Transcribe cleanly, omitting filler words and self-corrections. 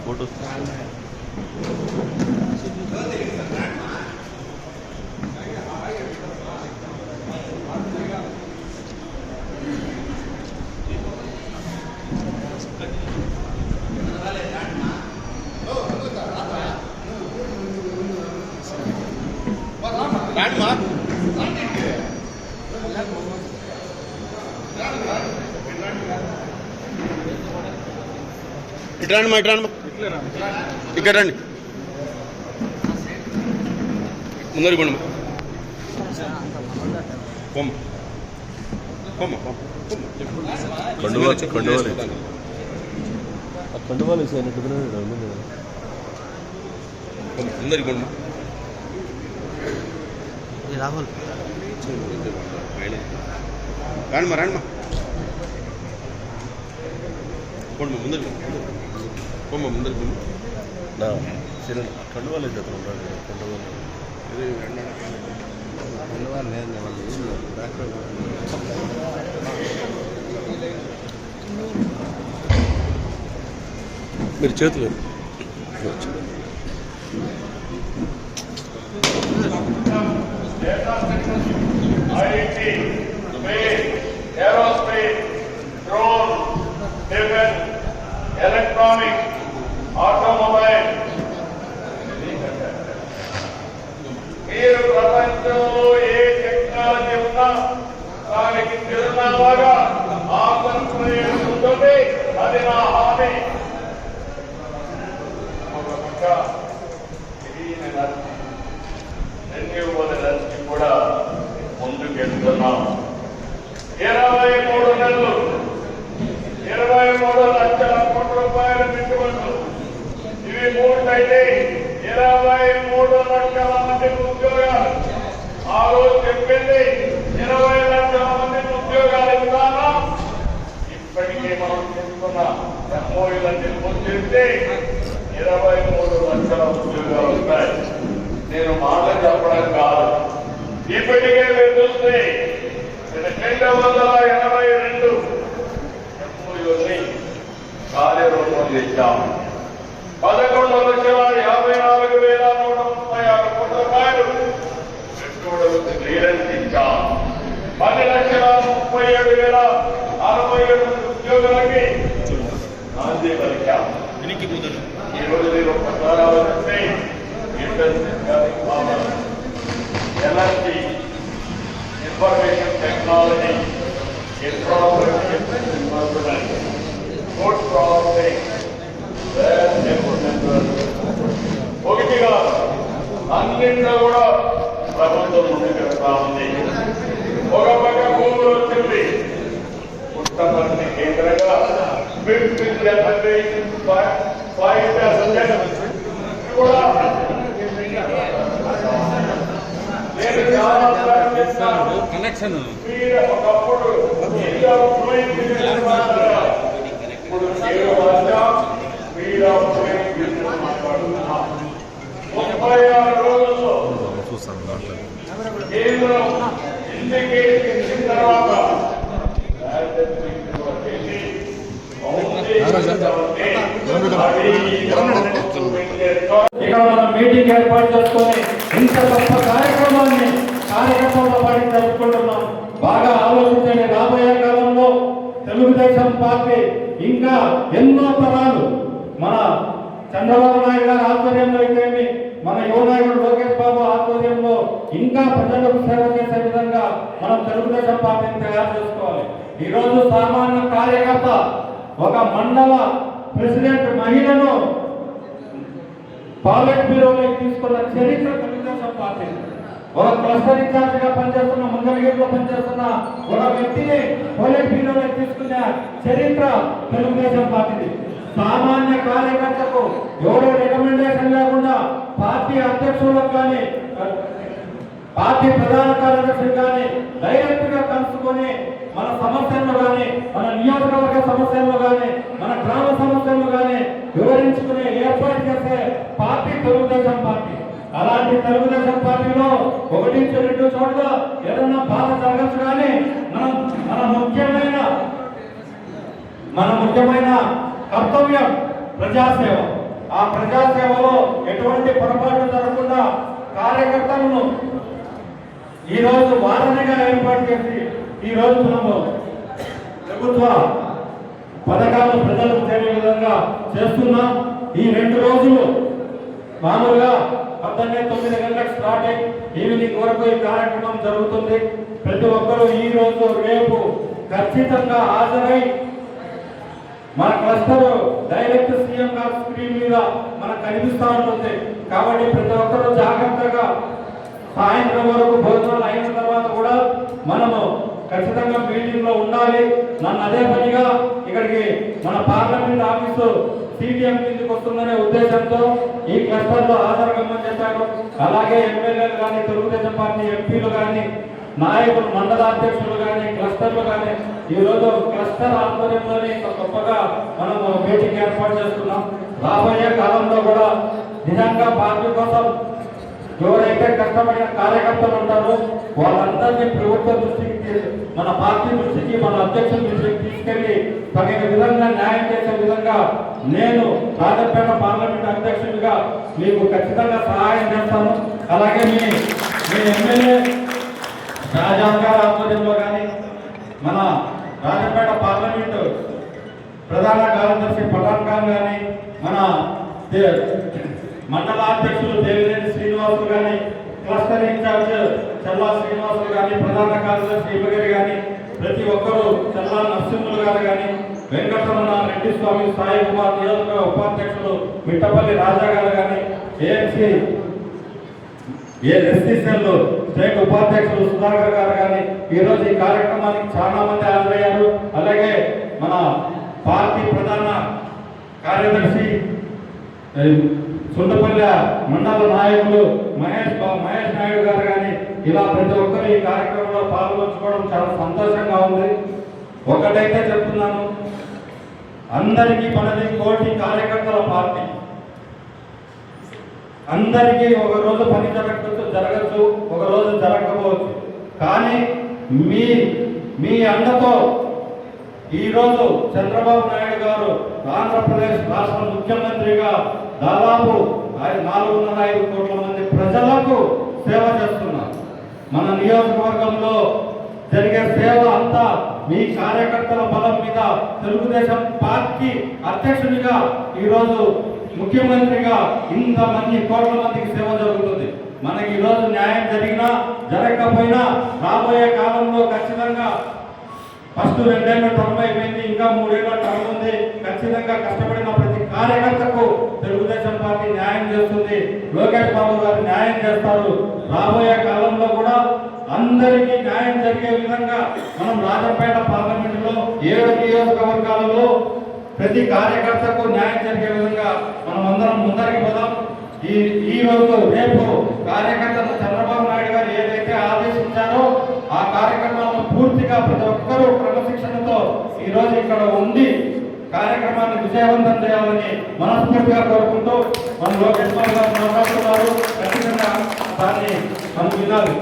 Photo ఇట్రాండి ఇక్కడ రండి ముందరికి కొండ కండువాలు ముందరికి కొండ రాహుల్ రాండి రాండి కొండ ముందరికి ముందరికి కండువాలు అయితే కండువాలు మీరు చేతులు ఎలక్ట్రానిక్ ఆటోమొబైల్ మీరు ప్రపంచంలో ఏ టెక్నాలజీ ఉన్నా దానికి చిరునామాగా ఆంధ్రప్రదేశ్ ఉంటుంది. అది నా హామీ. ఎన్యూబుల్స్ కూడా ముందుకెళ్తున్నాం. 23 నెలలు 23 లక్షల కోట్ల రూపాయల పెట్టుబడులు. ఇవి పూర్తయితే 23 లక్షల మందికి ఉద్యోగాలు. ఆ రోజు చెప్పింది 20 లక్షల మందికి ఉద్యోగాలు ఇస్తాను. ఇప్పటికే మనం చెప్తున్న ఎంఓయూలన్నీ పూర్తి చేస్తే 23 లక్షల ఉద్యోగాలు వస్తాయి. నేను మాట చెప్పడం కాదు, ఇప్పటికే మీరు చూస్తే 282 ఎంఓయూని కార్యరూపం చేశాం. 11,54,136 కోట్ల రూపాయలు పెట్టుబడులకు క్లియరెన్స్ ఇచ్చాం. 10,37,067 ఉద్యోగులకి నాంది పలికాం. ఈ రోజు మీరు ఒక్కసారి ఆలోచిస్తే energy, information technology, food processing, ఒకటిగా అన్నింటిలో కూడా ప్రభుత్వం ముందుకు వెళ్తా ఉంది. ఒక పక్క భూములు వచ్చింది, పుట్టపర్తి కేంద్రంగా కూడా కనెక్షన్ ఒకప్పుడు 36 రోజుల్లో కేంద్రం ఇండికేట్ ఇచ్చిన తర్వాత ఇక్కడ మనం మీటింగ్ ఏర్పాటు చేసుకొని ఇంత గొప్ప కార్యక్రమాన్ని కార్యక్రమంలో పాటి జరుపుకుంటున్నాం. బాగా ఆలోచించండి. రాబోయే కాలంలో తెలుగుదేశం పార్టీ ఇంకా ఎన్నో తరాలు మన చంద్రబాబు నాయుడు గారి ఆధ్వర్యంలో అయితేమి, మన యువ నాయకుడు లోకేష్ బాబు ఆధ్వర్యంలో ఇంకా ప్రజలకు సేవ చేసే విధంగా మనం తెలుగుదేశం పార్టీని తయారు చేసుకోవాలి. ఈరోజు సామాన్య కార్యకర్త ఒక మండల ప్రెసిడెంట్ మహిళను పార్లమెంట్ బ్యూరోలోకి తీసుకున్న చరిత్ర తెలుగుదేశం పార్టీ. ఒక క్లస్టర్ ఇన్ఛార్జ్ గా పనిచేస్తున్న, మంగళగిరిలో పనిచేస్తున్న ఒక వ్యక్తిని పార్లమెంట్ బ్యూరోలోకి తీసుకున్న చరిత్ర తెలుగుదేశం పార్టీది. సామాన్య కార్యకర్తకు ఎవరో రికమెండేషన్ లేకుండా పార్టీ అధ్యక్షులకు కానీ పార్టీ ప్రధాన కార్యదర్శి కానీ డైరెక్ట్ గా కలుసుకొని మన సమస్యలను కానీ, మన నియోజకవర్గ సమస్యలను కానీ, మన గ్రామ సమస్యలను కానీ వివరించుకునే ఏర్పాటు చేసే పార్టీ తెలుగుదేశం పార్టీ. అలాంటి తెలుగుదేశం పార్టీలో ఒకటి ఓడించే 2 చోట్ల ఏదన్నా బాధ జరగచ్చు, కానీ మన ముఖ్యమైన కర్తవ్యం ప్రజాసేవ. ఆ ప్రజాసేవలో ఎటువంటి పొరపాటు జరగకుండా కార్యకర్తలను ఈరోజు వారధిగా ఏర్పాటు చేసి ఈరోజు మనము ప్రభుత్వ పథకాలు ప్రజలకు చేరే విధంగా చేస్తున్నాం. ఈ 2 రోజులు మామూలుగా 9 గంటలకు స్టార్ట్ అయ్యి ఈవినింగ్ వరకు ఈ కార్యక్రమం జరుగుతుంది. ప్రతి ఒక్కరూ ఈ రోజు రేపు ఖచ్చితంగా హాజరై మన క్లస్టర్ డైరెక్ట్ సీఎం గారి స్క్రీన్ మీద మనకు కనిపిస్తూ ఉంటుంది. కాబట్టి ప్రతి ఒక్కరూ జాగ్రత్తగా సాయంత్రం వరకు భోజనాలు అయిన తర్వాత కూడా మనము ఖచ్చితంగా మీటింగ్ లో ఉండాలి. నన్ను అదే పనిగా ఇక్కడికి మన పార్లమెంట్ ఆఫీసు సిటిఎం కిందకి వస్తుందనే ఉద్దేశంతో ఈ క్లస్టర్ లో హాజరుగమ్మని చెప్పారు. అలాగే ఎమ్మెల్యేలు కానీ, తెలుగుదేశం పార్టీ ఎంపీలు కానీ, నాయకులు, మండలాధ్యక్షులు కానీ, క్లస్టర్లు కానీ ఈ రోజు క్లస్టర్ ఆధ్వర్యంలోనే ఇంత గొప్పగా మనము మీటింగ్ ఏర్పాటు చేస్తున్నాం. రాబోయే కాలంలో కూడా నిజంగా పార్టీ కోసం ఎవరైతే కష్టపడిన కార్యకర్తలు ఉంటారో వాళ్ళందరినీ ప్రభుత్వ దృష్టికి, మన పార్టీ దృష్టికి, మన అధ్యక్షుల దృష్టికి తీసుకెళ్లి తగిన విధంగా న్యాయం చేసే విధంగా నేను రాజంపేట పార్లమెంట్ అధ్యక్షుడిగా మీకు ఖచ్చితంగా సహాయం చేస్తాను. అలాగే మీ ఎమ్మెల్యే రాజాం గారి ఆధ్వర్యంలో కానీ, మన రాజంపేట పార్లమెంటు ప్రధాన కార్యదర్శి పఠాన్ ఖాన్ కానీ, మన మండలాధ్యక్షులు దేవినేని శ్రీనివాసులు కానీ, క్లస్టర్ ఇన్ఛార్జ్ చల్లా శ్రీనివాసులు కానీ, ప్రధాన కార్యదర్శి ఇమ్మగిరి కానీ, ప్రతి ఒక్కరూ చల్లా నరసింహులు గారు కానీ, వెంకటరమణ రెడ్డి స్వామి, సాయి కుమార్ నియోజకవర్గ ఉపాధ్యక్షులు మిట్టపల్లి రాజా గారు కానీ, ఏఎంసీ ఎస్సీసీఎల్ స్టేట్ ఉపాధ్యక్షులు సుధాకర్ గారు కానీ ఈరోజు ఈ కార్యక్రమానికి చాలా మంది హాజరయ్యారు. అలాగే మన పార్టీ ప్రధాన కార్యదర్శి సుండపల్లి మండల నాయకులు మహేష్ నాయుడు గారు కానీ ఇలా ప్రతి ఒక్కరు ఈ కార్యక్రమంలో పాల్గొంచుకోవడం చాలా సంతోషంగా ఉంది. ఒకటైతే చెప్తున్నాను, అందరికీ మనది కోటి కార్యకర్తల పార్టీ. అందరికీ ఒక రోజు పని జరగచ్చు, ఒక రోజు జరగకపోవచ్చు. కానీ మీ అండతో ఈరోజు చంద్రబాబు నాయుడు గారు ఆంధ్రప్రదేశ్ రాష్ట్ర ముఖ్యమంత్రిగా దాదాపు 4.5 కోట్ల మంది ప్రజలకు సేవ చేస్తున్నారు. మన నియోజకవర్గంలో జరిగే సేవ అంతా మీ కార్యకర్తల బలం మీద తెలుగుదేశం పార్టీ అధ్యక్షునిగా ఈరోజు ముఖ్యమంత్రిగా ఇంతమంది కోట్ల మందికి సేవ జరుగుతుంది. మనకి ఈరోజు న్యాయం జరిగినా జరగకపోయినా రాబోయే కాలంలో ఖచ్చితంగా ఫస్ట్ 2 ఏళ్ల టర్మ్ అయిపోయింది, ఇంకా 3 ఏళ్ల టర్మ్ ఉంది. ఖచ్చితంగా కష్టపడిన ప్రతి కార్యకర్తకు తెలుగుదేశం పార్టీ న్యాయం చేస్తుంది. లోకేష్ బాబు గారు న్యాయం చేస్తారు. రాబోయే కాలంలో కూడా అందరికీ న్యాయం జరిగే విధంగా మనం రాజంపేట పార్లమెంటులో 7 నియోజకవర్గాలలో ప్రతి కార్యకర్తకు న్యాయం జరిగే విధంగా మనం అందరం ముందరికి పోదాం. ఈ రోజు రేపు కార్యకర్తలు చంద్రబాబు నాయుడు గారు ఏదైతే ఆదేశించారో ఆ కార్యక్రమాలను పూర్తిగా ప్రతి ఒక్కరూ క్రమశిక్షణతో ఈ రోజు ఇక్కడ ఉండి కార్యక్రమాన్ని విజయవంతం చేయాలని మనస్ఫూర్తిగా కోరుకుంటూ మన లోకేష్ బాబు గారు మాట్లాడుతున్నారు. ఖచ్చితంగా దాన్ని మనం వినాలి.